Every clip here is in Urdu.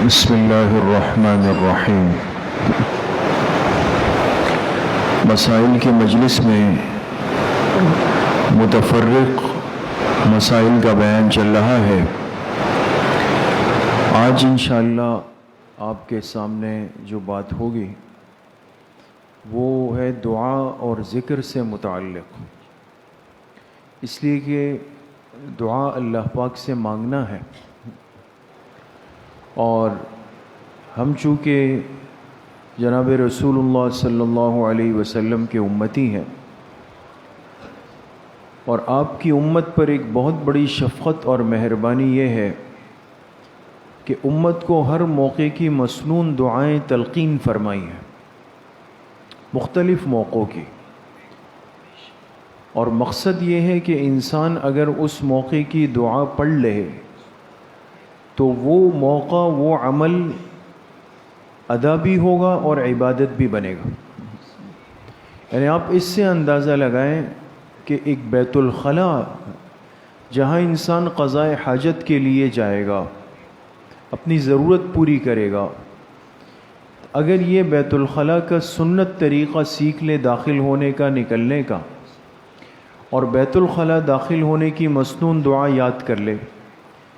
بسم اللہ الرحمن الرحیم۔ مسائل کی مجلس میں متفرق مسائل کا بیان چل رہا ہے۔ آج انشاءاللہ آپ کے سامنے جو بات ہوگی وہ ہے دعا اور ذکر سے متعلق، اس لیے کہ دعا اللہ پاک سے مانگنا ہے، اور ہم چونکہ جناب رسول اللہ صلی اللہ علیہ وسلم کے امتی ہیں، اور آپ کی امت پر ایک بہت بڑی شفقت اور مہربانی یہ ہے کہ امت کو ہر موقع کی مسنون دعائیں تلقین فرمائی ہیں، مختلف موقعوں کی، اور مقصد یہ ہے کہ انسان اگر اس موقع کی دعا پڑھ لے تو وہ موقع وہ عمل ادا بھی ہوگا اور عبادت بھی بنے گا۔ یعنی آپ اس سے اندازہ لگائیں کہ ایک بیت الخلا جہاں انسان قضاء حاجت کے لیے جائے گا، اپنی ضرورت پوری کرے گا، اگر یہ بیت الخلا کا سنت طریقہ سیکھ لے داخل ہونے کا، نکلنے کا، اور بیت الخلا داخل ہونے کی مسنون دعا یاد کر لے،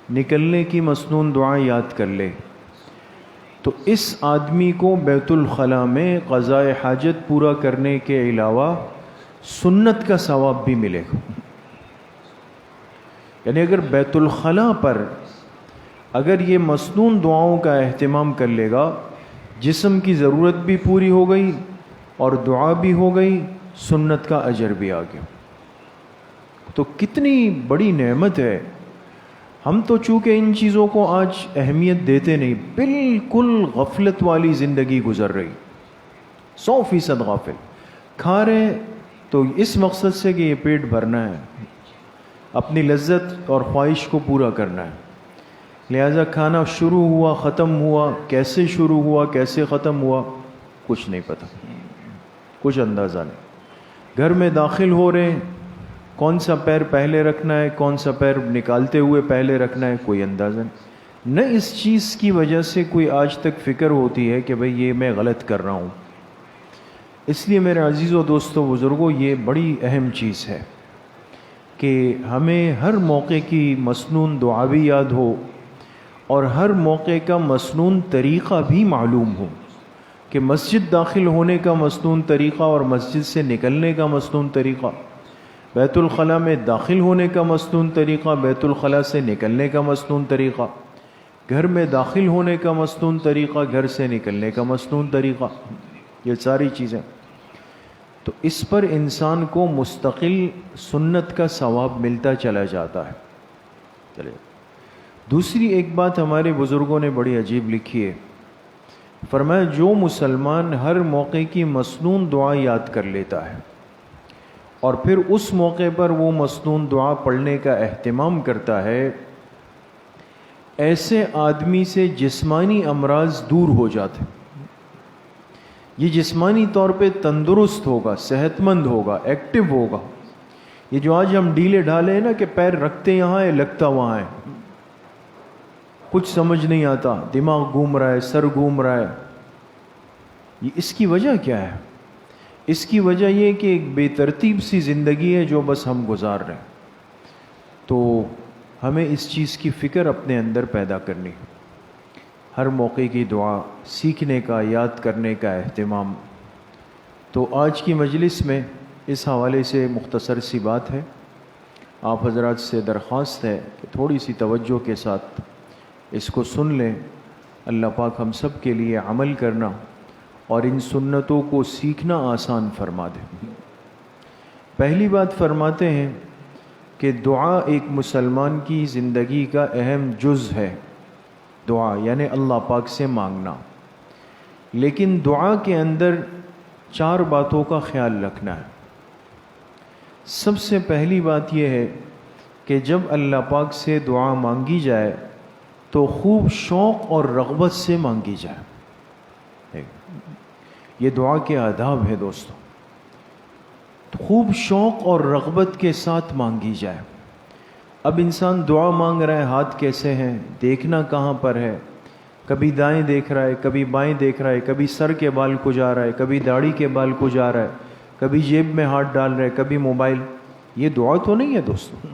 نکلنے کی مسنون دعا یاد کر لے، تو اس آدمی کو بیت الخلا میں قضاء حاجت پورا کرنے کے علاوہ سنت کا ثواب بھی ملے گا۔ یعنی اگر بیت الخلا پر اگر یہ مسنون دعاؤں کا اہتمام کر لے گا، جسم کی ضرورت بھی پوری ہو گئی اور دعا بھی ہو گئی، سنت کا اجر بھی آ گیا، تو کتنی بڑی نعمت ہے۔ ہم تو چونکہ ان چیزوں کو آج اہمیت دیتے نہیں، بالکل غفلت والی زندگی گزر رہی، 100% غافل، کھا رہے تو اس مقصد سے کہ یہ پیٹ بھرنا ہے، اپنی لذت اور خواہش کو پورا کرنا ہے، لہذا کھانا شروع ہوا، ختم ہوا، کیسے شروع ہوا، کیسے ختم ہوا، کچھ نہیں پتہ، کچھ اندازہ نہیں۔ گھر میں داخل ہو رہے ہیں، کون سا پیر پہلے رکھنا ہے، کون سا پیر نکالتے ہوئے پہلے رکھنا ہے، کوئی اندازہ نہیں۔ نہ اس چیز کی وجہ سے کوئی آج تک فکر ہوتی ہے کہ بھئی یہ میں غلط کر رہا ہوں۔ اس لیے میرے عزیزوں، دوستوں، بزرگوں، یہ بڑی اہم چیز ہے کہ ہمیں ہر موقع کی مسنون دعا بھی یاد ہو اور ہر موقع کا مسنون طریقہ بھی معلوم ہو، کہ مسجد داخل ہونے کا مسنون طریقہ اور مسجد سے نکلنے کا مسنون طریقہ، بیت الخلا میں داخل ہونے کا مسنون طریقہ، بیت الخلا سے نکلنے کا مسنون طریقہ، گھر میں داخل ہونے کا مسنون طریقہ، گھر سے نکلنے کا مسنون طریقہ، یہ ساری چیزیں، تو اس پر انسان کو مستقل سنت کا ثواب ملتا چلا جاتا ہے۔ چلے، دوسری ایک بات ہمارے بزرگوں نے بڑی عجیب لکھی ہے، فرمایا جو مسلمان ہر موقع کی مسنون دعا یاد کر لیتا ہے اور پھر اس موقع پر وہ مسنون دعا پڑھنے کا اہتمام کرتا ہے، ایسے آدمی سے جسمانی امراض دور ہو جاتے، یہ جسمانی طور پہ تندرست ہوگا، صحت مند ہوگا، ایکٹیو ہوگا۔ یہ جو آج ہم ڈھیلے ڈھالے ہیں نا کہ پیر رکھتے یہاں ہے لگتا وہاں ہے، کچھ سمجھ نہیں آتا، دماغ گھوم رہا ہے، سر گھوم رہا ہے، یہ اس کی وجہ کیا ہے؟ اس کی وجہ یہ کہ ایک بے ترتیب سی زندگی ہے جو بس ہم گزار رہے ہیں، تو ہمیں اس چیز کی فکر اپنے اندر پیدا کرنی، ہر موقع کی دعا سیکھنے کا، یاد کرنے کا اہتمام۔ تو آج کی مجلس میں اس حوالے سے مختصر سی بات ہے، آپ حضرات سے درخواست ہے کہ تھوڑی سی توجہ کے ساتھ اس کو سن لیں، اللہ پاک ہم سب کے لیے عمل کرنا اور ان سنتوں کو سیکھنا آسان فرما دے۔ پہلی بات فرماتے ہیں کہ دعا ایک مسلمان کی زندگی کا اہم جز ہے، دعا یعنی اللہ پاک سے مانگنا، لیکن دعا کے اندر 4 باتوں کا خیال رکھنا ہے۔ سب سے پہلی بات یہ ہے کہ جب اللہ پاک سے دعا مانگی جائے تو خوب شوق اور رغبت سے مانگی جائے، یہ دعا کے آداب ہے دوستو، خوب شوق اور رغبت کے ساتھ مانگی جائے۔ اب انسان دعا مانگ رہا ہے، ہاتھ کیسے ہیں، دیکھنا کہاں پر ہے، کبھی دائیں دیکھ رہا ہے، کبھی بائیں دیکھ رہا ہے، کبھی سر کے بال کو جا رہا ہے، کبھی داڑھی کے بال کو جا رہا ہے، کبھی جیب میں ہاتھ ڈال رہا ہے، کبھی موبائل. یہ دعا تو نہیں ہے دوستو،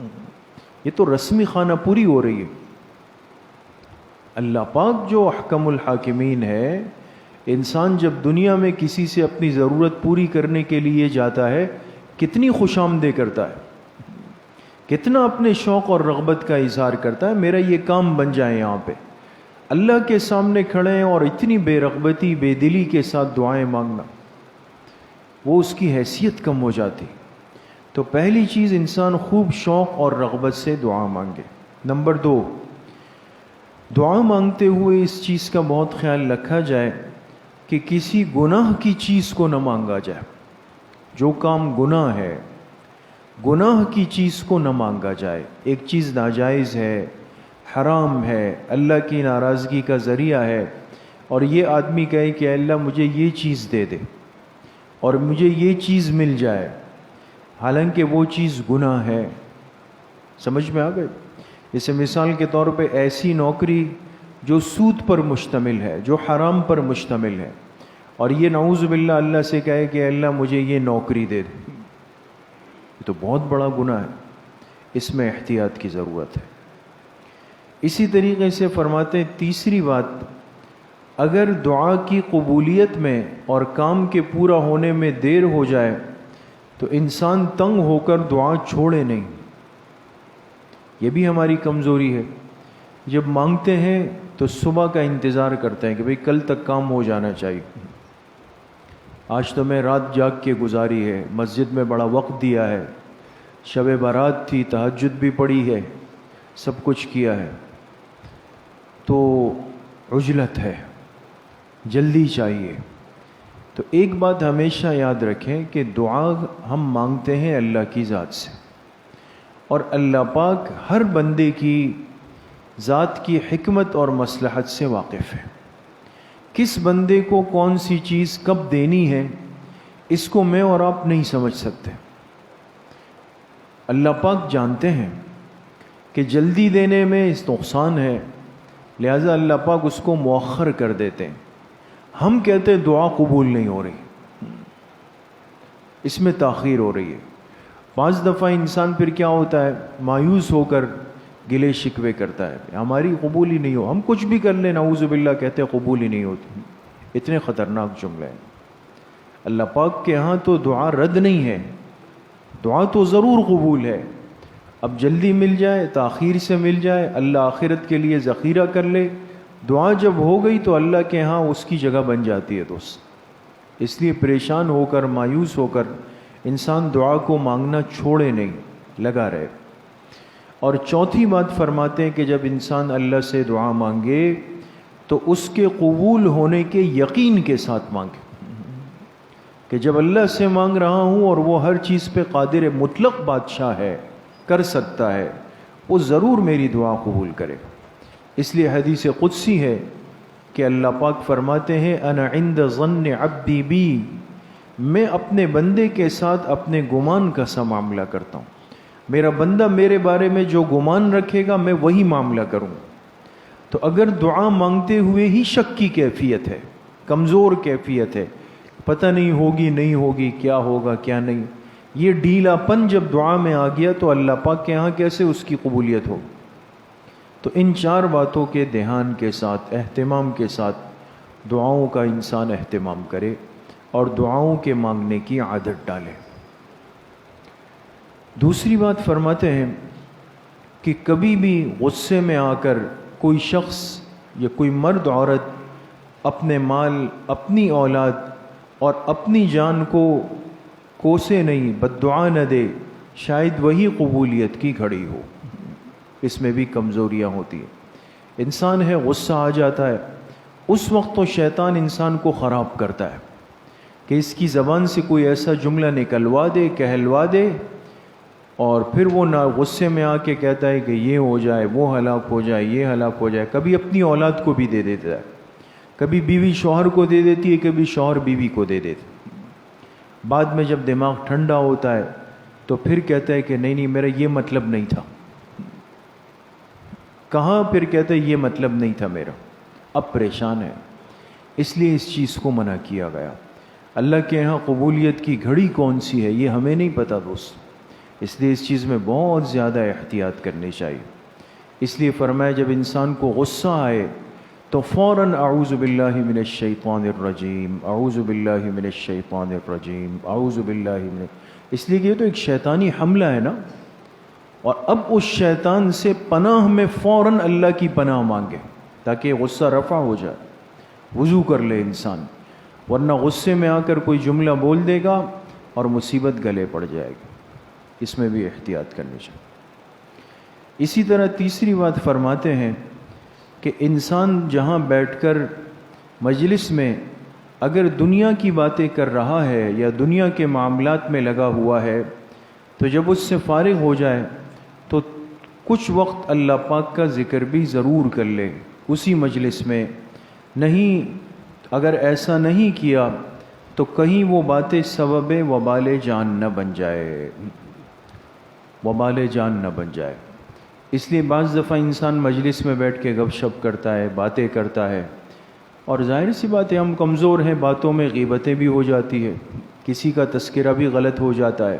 یہ تو رسمی خانہ پوری ہو رہی ہے. اللہ پاک جو احکم الحاکمین ہے، انسان جب دنیا میں کسی سے اپنی ضرورت پوری کرنے کے لیے جاتا ہے کتنی خوش آمدیں کرتا ہے، کتنا اپنے شوق اور رغبت کا اظہار کرتا ہے، میرا یہ کام بن جائے. یہاں پہ اللہ کے سامنے کھڑے ہیں اور اتنی بے رغبتی بے دلی کے ساتھ دعائیں مانگنا، وہ اس کی حیثیت کم ہو جاتی. تو پہلی چیز انسان خوب شوق اور رغبت سے دعا مانگے. نمبر 2، دعا مانگتے ہوئے اس چیز کا بہت خیال رکھا جائے کہ کسی گناہ کی چیز کو نہ مانگا جائے. جو کام گناہ ہے، گناہ کی چیز کو نہ مانگا جائے. ایک چیز ناجائز ہے، حرام ہے، اللہ کی ناراضگی کا ذریعہ ہے، اور یہ آدمی کہے کہ اللہ مجھے یہ چیز دے دے اور مجھے یہ چیز مل جائے، حالانکہ وہ چیز گناہ ہے. سمجھ میں آ گئے؟ جیسے مثال کے طور پہ ایسی نوکری جو سود پر مشتمل ہے، جو حرام پر مشتمل ہے، اور یہ نعوذ باللہ اللہ سے کہے کہ اللہ مجھے یہ نوکری دے دے، یہ تو بہت بڑا گناہ ہے. اس میں احتیاط کی ضرورت ہے. اسی طریقے سے فرماتے ہیں تیسری بات، اگر دعا کی قبولیت میں اور کام کے پورا ہونے میں دیر ہو جائے تو انسان تنگ ہو کر دعا چھوڑے نہیں. یہ بھی ہماری کمزوری ہے. جب مانگتے ہیں تو صبح کا انتظار کرتے ہیں کہ بھئی کل تک کام ہو جانا چاہیے. آج تو میں رات جاگ کے گزاری ہے، مسجد میں بڑا وقت دیا ہے، شب برات تھی، تہجد بھی پڑھی ہے، سب کچھ کیا ہے، تو عجلت ہے، جلدی چاہیے. تو ایک بات ہمیشہ یاد رکھیں کہ دعا ہم مانگتے ہیں اللہ کی ذات سے، اور اللہ پاک ہر بندے کی ذات کی حکمت اور مصلحت سے واقف ہے. کس بندے کو کون سی چیز کب دینی ہے اس کو میں اور آپ نہیں سمجھ سکتے. اللہ پاک جانتے ہیں کہ جلدی دینے میں اس نقصان ہے، لہذا اللہ پاک اس کو مؤخر کر دیتے ہیں. ہم کہتے ہیں دعا قبول نہیں ہو رہی، اس میں تاخیر ہو رہی ہے. بعض دفعہ انسان پھر کیا ہوتا ہے، مایوس ہو کر گلے شکوے کرتا ہے، ہماری قبول ہی نہیں ہو، ہم کچھ بھی کر لیں نعوذ باللہ کہتے ہیں قبول ہی نہیں ہوتی. اتنے خطرناک جملے ہیں. اللہ پاک کے ہاں تو دعا رد نہیں ہے، دعا تو ضرور قبول ہے. اب جلدی مل جائے، تاخیر سے مل جائے، اللہ آخرت کے لیے ذخیرہ کر لے. دعا جب ہو گئی تو اللہ کے ہاں اس کی جگہ بن جاتی ہے دوست. اس لیے پریشان ہو کر مایوس ہو کر انسان دعا کو مانگنا چھوڑے نہیں، لگا رہے. اور چوتھی بات فرماتے ہیں کہ جب انسان اللہ سے دعا مانگے تو اس کے قبول ہونے کے یقین کے ساتھ مانگے کہ جب اللہ سے مانگ رہا ہوں اور وہ ہر چیز پہ قادر مطلق بادشاہ ہے، کر سکتا ہے، وہ ضرور میری دعا قبول کرے. اس لیے حدیث قدسی ہے کہ اللہ پاک فرماتے ہیں انا عند ظن عبدی بی، میں اپنے بندے کے ساتھ اپنے گمان کا سا معاملہ کرتا ہوں. میرا بندہ میرے بارے میں جو گمان رکھے گا میں وہی معاملہ کروں. تو اگر دعا مانگتے ہوئے ہی شک کی کیفیت ہے، کمزور کیفیت ہے، پتہ نہیں ہوگی نہیں ہوگی، کیا ہوگا کیا نہیں، یہ ڈھیلا پن جب دعا میں آ گیا تو اللہ پاک کے ہاں کیسے اس کی قبولیت ہو. تو ان چار باتوں کے دھیان کے ساتھ، اہتمام کے ساتھ دعاؤں کا انسان اہتمام کرے اور دعاؤں کے مانگنے کی عادت ڈالے. دوسری بات فرماتے ہیں کہ کبھی بھی غصے میں آ کر کوئی شخص یا کوئی مرد عورت اپنے مال، اپنی اولاد اور اپنی جان کو کوسے نہیں، بددعا نہ دے، شاید وہی قبولیت کی گھڑی ہو. اس میں بھی کمزوریاں ہوتی ہیں. انسان ہے، غصہ آ جاتا ہے، اس وقت تو شیطان انسان کو خراب کرتا ہے کہ اس کی زبان سے کوئی ایسا جملہ نکلوا دے، کہلوا دے، اور پھر وہ نہ غصے میں آ کے کہتا ہے کہ یہ ہو جائے، وہ ہلاک ہو جائے، یہ ہلاک ہو جائے. کبھی اپنی اولاد کو بھی دے دیتا ہے، کبھی بیوی شوہر کو دے دیتی ہے، کبھی شوہر بیوی کو دے دیتے. بعد میں جب دماغ ٹھنڈا ہوتا ہے تو پھر کہتا ہے کہ نہیں نہیں میرا یہ مطلب نہیں تھا. کہاں پھر کہتا ہے یہ مطلب نہیں تھا میرا. اب پریشان ہے، اس لیے اس چیز کو منع کیا گیا۔ اللہ کے یہاں قبولیت کی گھڑی کون سی ہے یہ ہمیں نہیں پتہ دوست، اس لیے اس چیز میں بہت زیادہ احتیاط کرنی چاہیے۔ اس لیے فرمایا جب انسان کو غصہ آئے تو فوراً اعوذ باللہ من الشیطان الرجیم، اعوذ باللہ من الشیطان الرجیم، اعوذ باللہ من، اس لیے کہ یہ تو ایک شیطانی حملہ ہے نا، اور اب اس شیطان سے پناہ میں فوراً اللہ کی پناہ مانگے تاکہ غصہ رفع ہو جائے، وضو کر لے انسان، ورنہ غصے میں آ کر کوئی جملہ بول دے گا اور مصیبت گلے پڑ جائے گی۔ اس میں بھی احتیاط کرنی چاہیے۔ اسی طرح تیسری بات فرماتے ہیں کہ انسان جہاں بیٹھ کر مجلس میں اگر دنیا کی باتیں کر رہا ہے یا دنیا کے معاملات میں لگا ہوا ہے تو جب اس سے فارغ ہو جائے تو کچھ وقت اللہ پاک کا ذکر بھی ضرور کر لے اسی مجلس میں۔ نہیں، اگر ایسا نہیں کیا تو کہیں وہ باتیں سبب وبال جان نہ بن جائے، وبال جان نہ بن جائے۔ اس لیے بعض دفعہ انسان مجلس میں بیٹھ کے گپ شپ کرتا ہے، باتیں کرتا ہے، اور ظاہر سی بات ہے ہم کمزور ہیں، باتوں میں غیبتیں بھی ہو جاتی ہے، کسی کا تذکرہ بھی غلط ہو جاتا ہے۔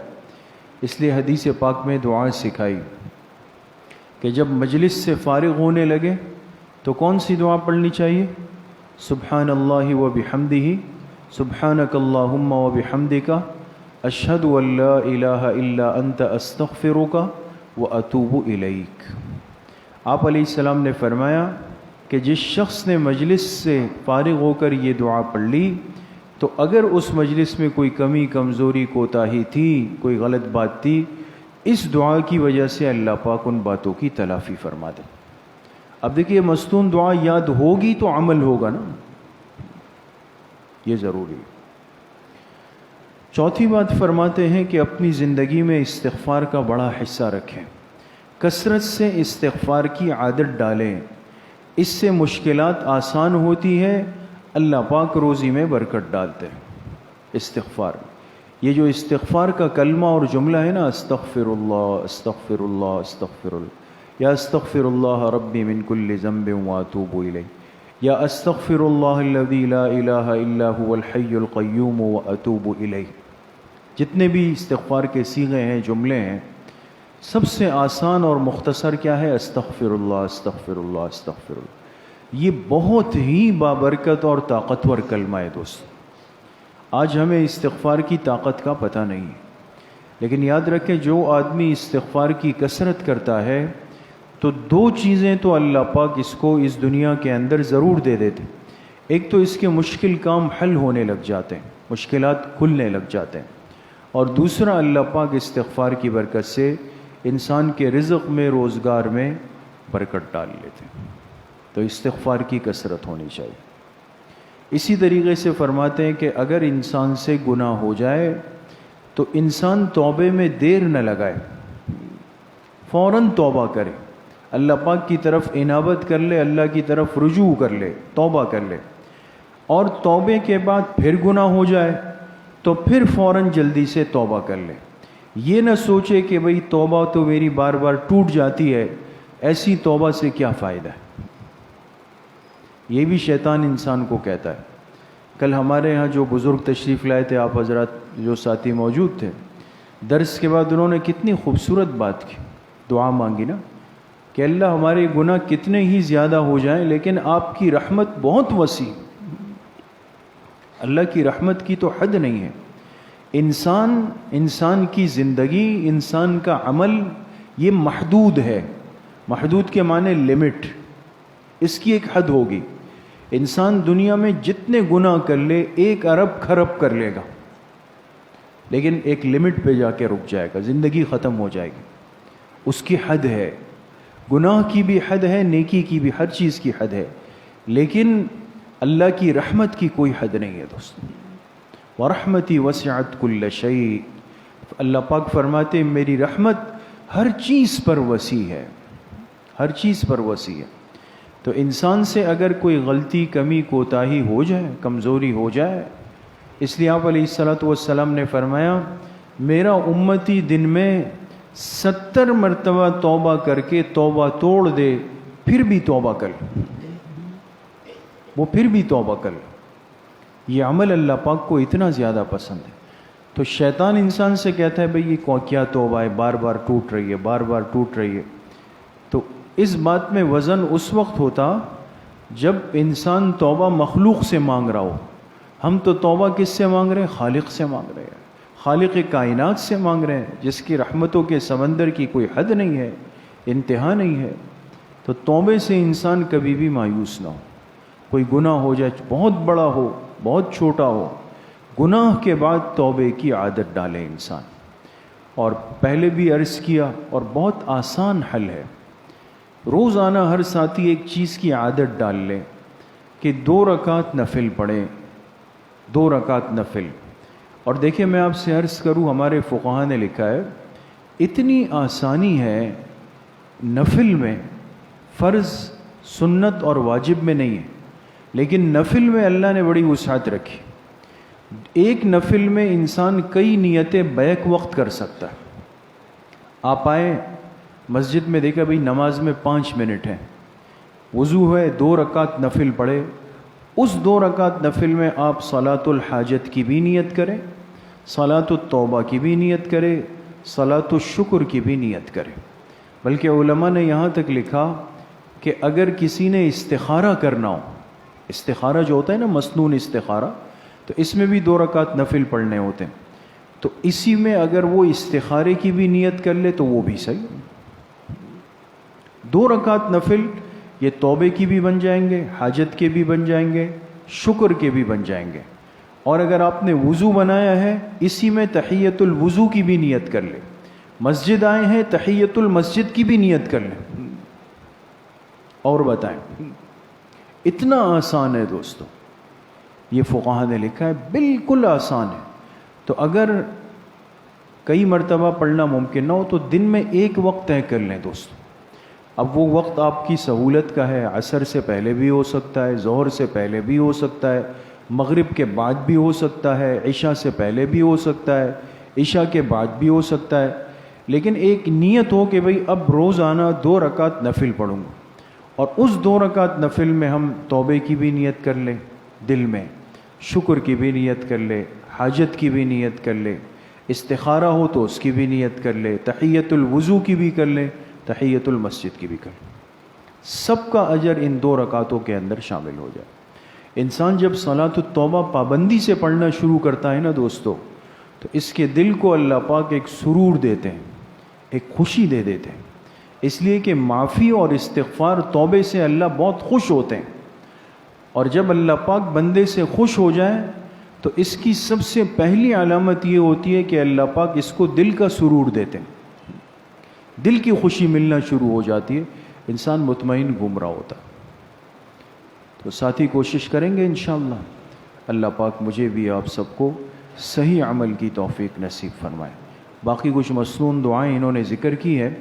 اس لیے حدیث پاک میں دعا سکھائی کہ جب مجلس سے فارغ ہونے لگے تو کون سی دعا پڑھنی چاہیے؟ سبحان اللہ و بحمدہ، سبحانک اللہم و بحمدک، اشہد ان لا الہ الا انت استغفرک و اتوب الیک۔ آپ علیہ السلام نے فرمایا کہ جس شخص نے مجلس سے فارغ ہو کر یہ دعا پڑھ لی تو اگر اس مجلس میں کوئی کمی کمزوری کوتاہی تھی، کوئی غلط بات تھی، اس دعا کی وجہ سے اللہ پاک ان باتوں کی تلافی فرما دے۔ اب دیکھیے مستون دعا یاد ہوگی تو عمل ہوگا نا، یہ ضروری ہے۔ چوتھی بات فرماتے ہیں کہ اپنی زندگی میں استغفار کا بڑا حصہ رکھیں، کثرت سے استغفار کی عادت ڈالیں، اس سے مشکلات آسان ہوتی ہے، اللہ پاک روزی میں برکت ڈالتے ہیں۔ استغفار، یہ جو استغفار کا کلمہ اور جملہ ہے نا، استغفر اللہ استغفر اللہ استغفر اللہ، یا استغفر اللہ ربی من کل ذنب واتوب الیہ، یا استغفر اللہ الذی لا الہ الا هو الحی القیوم واتوب الیہ، جتنے بھی استغفار کے صیغے ہیں، جملے ہیں، سب سے آسان اور مختصر کیا ہے؟ استغفر اللہ استغفر اللہ استغفر اللہ۔ یہ بہت ہی بابرکت اور طاقتور کلمہ ہے دوست۔ آج ہمیں استغفار کی طاقت کا پتہ نہیں ہے، لیکن یاد رکھیں جو آدمی استغفار کی کثرت کرتا ہے تو دو چیزیں تو اللہ پاک اس کو اس دنیا کے اندر ضرور دے دیتے۔ ایک تو اس کے مشکل کام حل ہونے لگ جاتے ہیں، مشکلات کھلنے لگ جاتے ہیں، اور دوسرا اللہ پاک استغفار کی برکت سے انسان کے رزق میں، روزگار میں برکت ڈال لیتے ہیں۔ تو استغفار کی کثرت ہونی چاہیے۔ اسی طریقے سے فرماتے ہیں کہ اگر انسان سے گناہ ہو جائے تو انسان توبے میں دیر نہ لگائے، فوراً توبہ کرے، اللہ پاک کی طرف انابت کر لے، اللہ کی طرف رجوع کر لے، توبہ کر لے، اور توبے کے بعد پھر گناہ ہو جائے تو پھر فوراً جلدی سے توبہ کر لے۔ یہ نہ سوچے کہ بھئی توبہ تو میری بار بار ٹوٹ جاتی ہے، ایسی توبہ سے کیا فائدہ ہے۔ یہ بھی شیطان انسان کو کہتا ہے۔ کل ہمارے ہاں جو بزرگ تشریف لائے تھے، آپ حضرات جو ساتھی موجود تھے، درس کے بعد انہوں نے کتنی خوبصورت بات کی، دعا مانگی نا کہ اللہ ہمارے گناہ کتنے ہی زیادہ ہو جائیں لیکن آپ کی رحمت بہت وسیع، اللہ کی رحمت کی تو حد نہیں ہے۔ انسان کی زندگی، انسان کا عمل یہ محدود ہے، محدود کے معنی لمٹ، اس کی ایک حد ہوگی۔ انسان دنیا میں جتنے گناہ کر لے، 1 ارب خرب کر لے گا، لیکن ایک لمٹ پہ جا کے رک جائے گا، زندگی ختم ہو جائے گی۔ اس کی حد ہے، گناہ کی بھی حد ہے، نیکی کی بھی، ہر چیز کی حد ہے، لیکن اللہ کی رحمت کی کوئی حد نہیں ہے دوست۔ وَرَحْمَتِي وَسِعَتْ كُلَّ شَيْءٍ، اللہ پاک فرماتے ہیں میری رحمت ہر چیز پر وسیع ہے، ہر چیز پر وسیع ہے۔ تو انسان سے اگر کوئی غلطی، کمی، کوتاہی ہو جائے، کمزوری ہو جائے، اس لیے آپ علیہ السلام نے فرمایا میرا امتی دن میں 70 مرتبہ توبہ کر کے توبہ توڑ دے، پھر بھی توبہ کر، وہ پھر بھی توبہ کر لے. یہ عمل اللہ پاک کو اتنا زیادہ پسند ہے. تو شیطان انسان سے کہتا ہے بھئی یہ کیا توبہ ہے، بار بار ٹوٹ رہی ہے، بار بار ٹوٹ رہی ہے. تو اس بات میں وزن اس وقت ہوتا جب انسان توبہ مخلوق سے مانگ رہا ہو. ہم تو توبہ کس سے مانگ رہے ہیں؟ خالق سے مانگ رہے ہیں، خالق کائنات سے مانگ رہے ہیں، جس کی رحمتوں کے سمندر کی کوئی حد نہیں ہے، انتہا نہیں ہے. تو توبے سے انسان کبھی بھی مایوس نہ ہو. کوئی گناہ ہو جائے، بہت بڑا ہو بہت چھوٹا ہو، گناہ کے بعد توبے کی عادت ڈالے انسان. اور پہلے بھی عرض کیا، اور بہت آسان حل ہے. روزانہ ہر ساتھی ایک چیز کی عادت ڈال لے کہ 2 رکعت نفل پڑھیں، 2 رکعت نفل. اور دیکھیں میں آپ سے عرض کروں، ہمارے فقہا نے لکھا ہے اتنی آسانی ہے نفل میں، فرض سنت اور واجب میں نہیں ہے، لیکن نفل میں اللہ نے بڑی وسعت رکھی. ایک نفل میں انسان کئی نیتیں بیک وقت کر سکتا ہے. آپ آئے مسجد میں، دیکھا بھئی نماز میں 5 منٹ ہیں، وضو ہے، 2 رکعت نفل پڑھے. اس 2 رکعت نفل میں آپ صلاۃ الحاجت کی بھی نیت کریں، صلاۃ التوبہ کی بھی نیت کریں، صلاۃ الشکر کی بھی نیت کریں. بلکہ علماء نے یہاں تک لکھا کہ اگر کسی نے استخارہ کرنا ہو، استخارہ جو ہوتا ہے نا مسنون استخارہ، تو اس میں بھی 2 رکعت نفل پڑھنے ہوتے ہیں. تو اسی میں اگر وہ استخارے کی بھی نیت کر لے تو وہ بھی صحیح. 2 رکعت نفل یہ توبے کی بھی بن جائیں گے، حاجت کے بھی بن جائیں گے، شکر کے بھی بن جائیں گے. اور اگر آپ نے وضو بنایا ہے، اسی میں تحیۃ الوضو کی بھی نیت کر لیں. مسجد آئے ہیں، تحیۃ المسجد کی بھی نیت کر لیں. اور بتائیں، اتنا آسان ہے دوستو. یہ فقہا نے لکھا ہے بالکل آسان ہے. تو اگر کئی مرتبہ پڑھنا ممکن نہ ہو تو دن میں ایک وقت طے کر لیں دوستو. اب وہ وقت آپ کی سہولت کا ہے، عصر سے پہلے بھی ہو سکتا ہے، ظہر سے پہلے بھی ہو سکتا ہے، مغرب کے بعد بھی ہو سکتا ہے، عشاء سے پہلے بھی ہو سکتا ہے، عشاء کے بعد بھی ہو سکتا ہے. لیکن ایک نیت ہو کہ بھئی اب روزانہ 2 رکعت نفل پڑھوں گا. اور اس 2 رکعت نفل میں ہم توبے کی بھی نیت کر لیں دل میں، شکر کی بھی نیت کر لے، حاجت کی بھی نیت کر لے، استخارہ ہو تو اس کی بھی نیت کر لے، تحیۃ الوضو کی بھی کر لیں، تحیۃ المسجد کی بھی کر لیں. سب کا اجر ان 2 رکعتوں کے اندر شامل ہو جائے. انسان جب صلاۃ التوبہ پابندی سے پڑھنا شروع کرتا ہے نا دوستو، تو اس کے دل کو اللہ پاک ایک سرور دیتے ہیں، ایک خوشی دے دیتے ہیں. اس لیے کہ معافی اور استغفار توبے سے اللہ بہت خوش ہوتے ہیں. اور جب اللہ پاک بندے سے خوش ہو جائے تو اس کی سب سے پہلی علامت یہ ہوتی ہے کہ اللہ پاک اس کو دل کا سرور دیتے ہیں، دل کی خوشی ملنا شروع ہو جاتی ہے، انسان مطمئن گھوم رہا ہوتا. تو ساتھی کوشش کریں گے انشاءاللہ. اللہ پاک مجھے بھی آپ سب کو صحیح عمل کی توفیق نصیب فرمائے. باقی کچھ مسنون دعائیں انہوں نے ذکر کی ہے،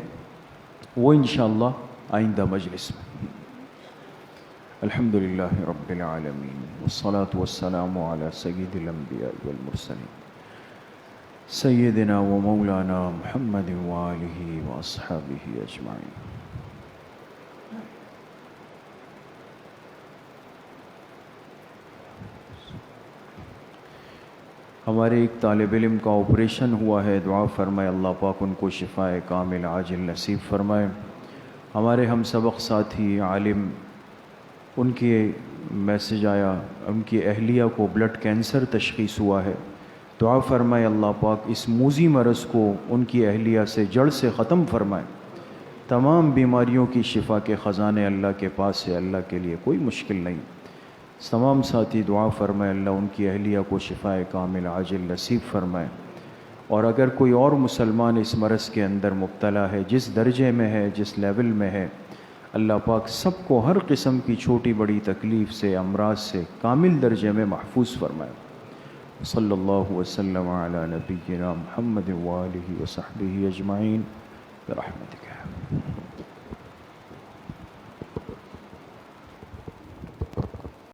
وہ انشاءاللہ آئندہ مجلس میں. الحمدللہ رب العالمین والصلاة والسلام علی سید الانبیاء والمرسلین سیدنا و مولانا محمد وآلہ واصحابہ اجمعین. ہمارے ایک طالب علم کا آپریشن ہوا ہے، دعا فرمائے اللہ پاک ان کو شفائے کامل عاجل نصیب فرمائے. ہمارے ہم سبق ساتھی عالم، ان کے میسج آیا، ان کی اہلیہ کو بلڈ کینسر تشخیص ہوا ہے. دعا فرمائے اللہ پاک اس موذی مرض کو ان کی اہلیہ سے جڑ سے ختم فرمائے. تمام بیماریوں کی شفا کے خزانے اللہ کے پاس ہے، اللہ کے لیے کوئی مشکل نہیں. تمام ساتھی دعا فرمائے اللہ ان کی اہلیہ کو شفائے کامل عاجل نصیب فرمائے. اور اگر کوئی اور مسلمان اس مرض کے اندر مبتلا ہے، جس درجے میں ہے، جس لیول میں ہے، اللہ پاک سب کو ہر قسم کی چھوٹی بڑی تکلیف سے، امراض سے کامل درجے میں محفوظ فرمائے. صلی اللہ وسلم علی نبینا محمد وآلہ وصحبہ اجمعین برحمتک.